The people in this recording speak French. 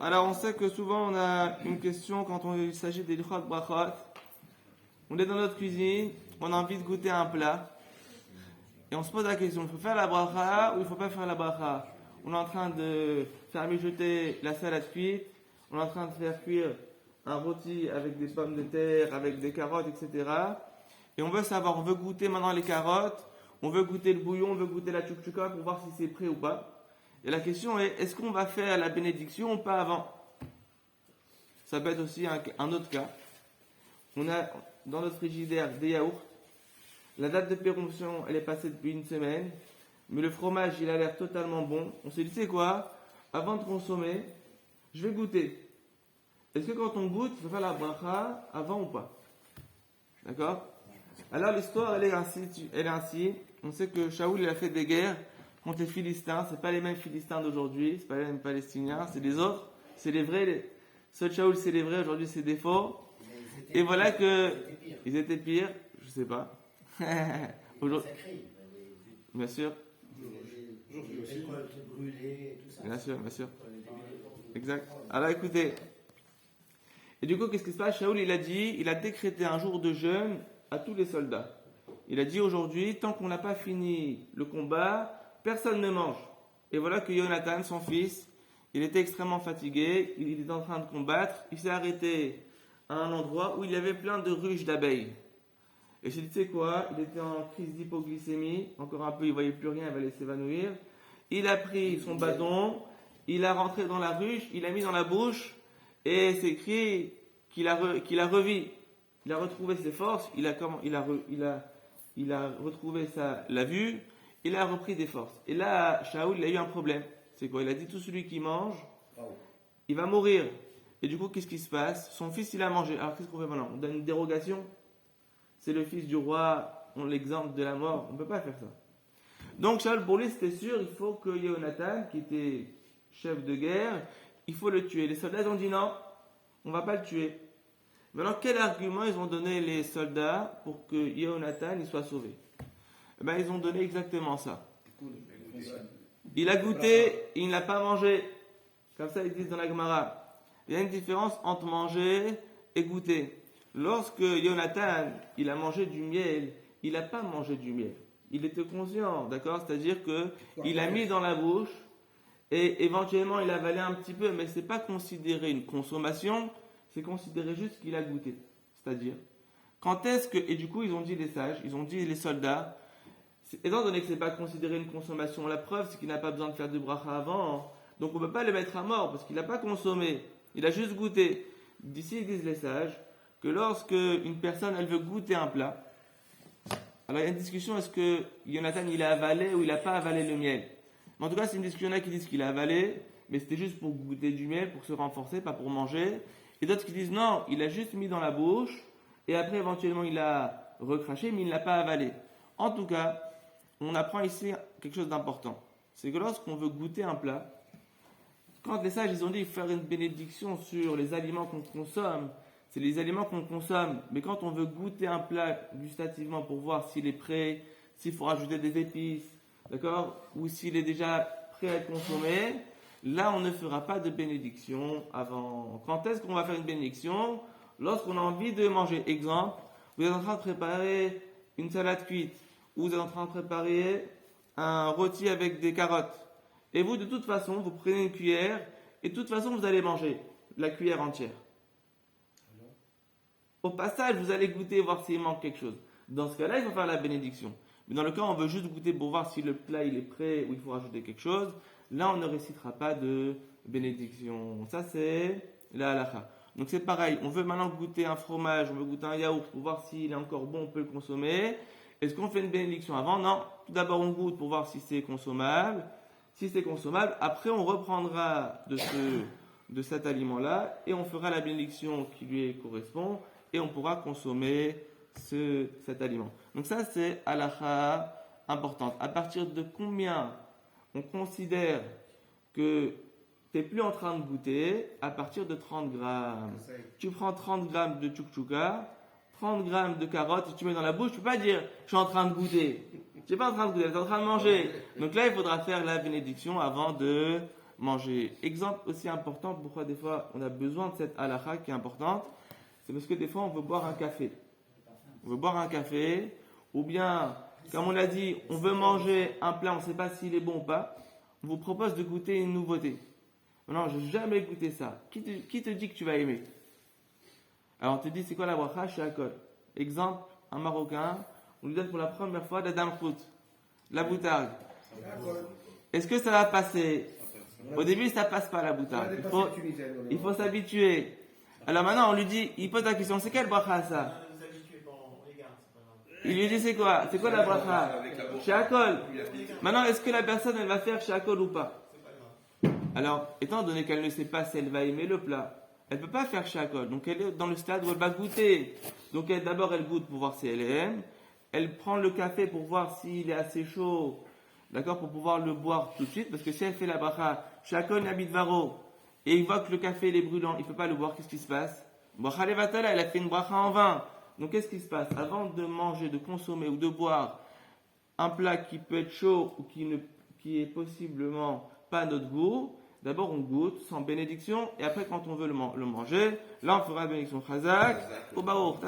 Alors on sait que souvent on a une question quand il s'agit des lichot brachot. On est dans notre cuisine, on a envie de goûter un plat et on se pose la question, il faut faire la bracha ou il faut pas faire la bracha? On est en train de faire mijoter la salade cuite, on est en train de faire cuire un rôti avec des pommes de terre, avec des carottes, etc. Et on veut savoir, on veut goûter maintenant les carottes, on veut goûter le bouillon, on veut goûter la tchoukchouka pour voir si c'est prêt ou pas. Et la question est, est-ce qu'on va faire la bénédiction ou pas avant? Ça peut être aussi un autre cas. On a dans notre frigidaire des yaourts. La date de péremption, elle est passée depuis une semaine. Mais le fromage, il a l'air totalement bon. On s'est dit, c'est quoi? Avant de consommer, je vais goûter. Est-ce que quand on goûte, il faut faire la bracha avant ou pas? D'accord? Alors l'histoire, elle est ainsi. On sait que Shaoul, il a fait des guerres contre les Philistins. C'est pas les mêmes Philistins d'aujourd'hui, c'est pas les mêmes Palestiniens, c'est les autres, c'est les vrais. Ceux de Shaoul, c'est les vrais, aujourd'hui c'est des faux. Et voilà que ils étaient pires, je sais pas. Aujourd'hui, bien sûr. Bien sûr, bien sûr. Exact. Alors écoutez. Et du coup, qu'est-ce qui se passe? Shaoul, il a décrété un jour de jeûne à tous les soldats. Il a dit aujourd'hui, tant qu'on n'a pas fini le combat, personne ne mange. Et voilà que Jonathan, son fils, il était extrêmement fatigué, il était en train de combattre, il s'est arrêté à un endroit où il y avait plein de ruches d'abeilles. Et je dit, tu sais quoi, il était en crise d'hypoglycémie, encore un peu, il voyait plus rien, il allait s'évanouir. Il a pris son bâton, il a rentré dans la ruche, il l'a mis dans la bouche, et c'est écrit qu'il a revu. Il a retrouvé ses forces, il a retrouvé la vue, il a repris des forces. Et là, Shaoul, il a eu un problème. C'est quoi? Il a dit, tout celui qui mange, il va mourir. Et du coup, qu'est-ce qui se passe? Son fils, il a mangé. Alors, qu'est-ce qu'on fait maintenant? On donne une dérogation? C'est le fils du roi, on l'exemple de la mort. On ne peut pas faire ça. Donc, Shaoul, pour lui, c'était sûr, il faut que Jonathan, qui était chef de guerre, il faut le tuer. Les soldats ont dit non, on ne va pas le tuer. Maintenant, quel argument ils ont donné les soldats pour que Jonathan il soit sauvé? Eh bien, ils ont donné exactement ça. Il a goûté, il n'a pas mangé. Comme ça, ils disent dans la Gemara. Il y a une différence entre manger et goûter. Lorsque Jonathan, il a mangé du miel, il n'a pas mangé du miel. Il était conscient, d'accord? C'est-à-dire que il a mis dans la bouche et éventuellement il a avalé un petit peu, mais c'est pas considéré une consommation, c'est considéré juste qu'il a goûté. C'est-à-dire, quand est-ce que, et du coup ils ont dit les sages, ils ont dit les soldats, étant donné que c'est pas considéré une consommation, la preuve c'est qu'il n'a pas besoin de faire du bracha avant, donc on ne peut pas le mettre à mort parce qu'il n'a pas consommé, il a juste goûté. D'ici ils disent les sages que lorsque une personne elle veut goûter un plat, alors il y a une discussion, est-ce que Jonathan il a avalé ou il n'a pas avalé le miel? Mais en tout cas c'est une discussion là qui disent qu'il a avalé, mais c'était juste pour goûter du miel, pour se renforcer, pas pour manger. Et d'autres qui disent non, il a juste mis dans la bouche et après éventuellement il a recraché, mais il ne l'a pas avalé. En tout cas, on apprend ici quelque chose d'important. C'est que lorsqu'on veut goûter un plat, quand les sages ils ont dit il faut faire une bénédiction sur les aliments qu'on consomme, c'est les aliments qu'on consomme, mais quand on veut goûter un plat gustativement pour voir s'il est prêt, s'il faut rajouter des épices, d'accord, ou s'il est déjà prêt à être consommé, là on ne fera pas de bénédiction avant. Quand est-ce qu'on va faire une bénédiction? Lorsqu'on a envie de manger. Exemple, vous êtes en train de préparer une salade cuite, ou vous êtes en train de préparer un rôti avec des carottes. Et vous, de toute façon, vous prenez une cuillère, et de toute façon, vous allez manger la cuillère entière. Au passage, vous allez goûter, voir s'il manque quelque chose. Dans ce cas-là, il faut faire la bénédiction. Mais dans le cas où on veut juste goûter pour voir si le plat il est prêt ou il faut rajouter quelque chose, là, on ne récitera pas de bénédiction. Ça, c'est la halakha. Donc c'est pareil, on veut maintenant goûter un fromage, on veut goûter un yaourt pour voir s'il est encore bon, on peut le consommer. Est-ce qu'on fait une bénédiction avant? Non. Tout d'abord, on goûte pour voir si c'est consommable. Si c'est consommable, après, on reprendra de cet aliment-là et on fera la bénédiction qui lui correspond et on pourra consommer cet aliment. Donc ça, c'est halakha importante. À partir de combien on considère que tu n'es plus en train de goûter? À partir de 30 grammes. Tu prends 30 grammes de tchoukchouka, 30 grammes de carottes et tu mets dans la bouche, tu peux pas dire je suis en train de goûter. Tu n'es pas en train de goûter, tu es en train de manger. Donc là, il faudra faire la bénédiction avant de manger. Exemple aussi important, pourquoi des fois on a besoin de cette halakha qui est importante, c'est parce que des fois on veut boire un café. On veut boire un café, ou bien, comme on l'a dit, on veut manger un plat, on ne sait pas s'il est bon ou pas. On vous propose de goûter une nouveauté. Non, je n'ai jamais goûté ça. Qui te dit que tu vas aimer? Alors on te dit, c'est quoi la bracha? Shakol. Exemple, un Marocain, on lui donne pour la première fois la dame khout, la boutargue. Est-ce que ça va passer? Au début, ça passe pas la boutargue. Il faut s'habituer. Alors maintenant, on lui dit, il pose la question, c'est quelle bracha ça? Il lui dit, c'est quoi? C'est quoi la bracha? Shakol. Maintenant, est-ce que la personne, elle va faire shakol ou pas? Alors, étant donné qu'elle ne sait pas si elle va aimer le plat, elle ne peut pas faire shakol. Donc, elle est dans le stade où elle va goûter. Donc, d'abord, elle goûte pour voir si elle aime. Elle prend le café pour voir s'il est assez chaud, d'accord, pour pouvoir le boire tout de suite. Parce que si elle fait la bracha, shakol nabit varo, et il voit que le café il est brûlant, il ne peut pas le boire, qu'est-ce qui se passe? Bracha levatala, elle a fait une bracha en vain. Donc, qu'est-ce qui se passe? Avant de manger, de consommer ou de boire un plat qui peut être chaud ou qui est possiblement pas à notre goût, d'abord on goûte sans bénédiction et après quand on veut le manger, là on fera la bénédiction chazak, au baour,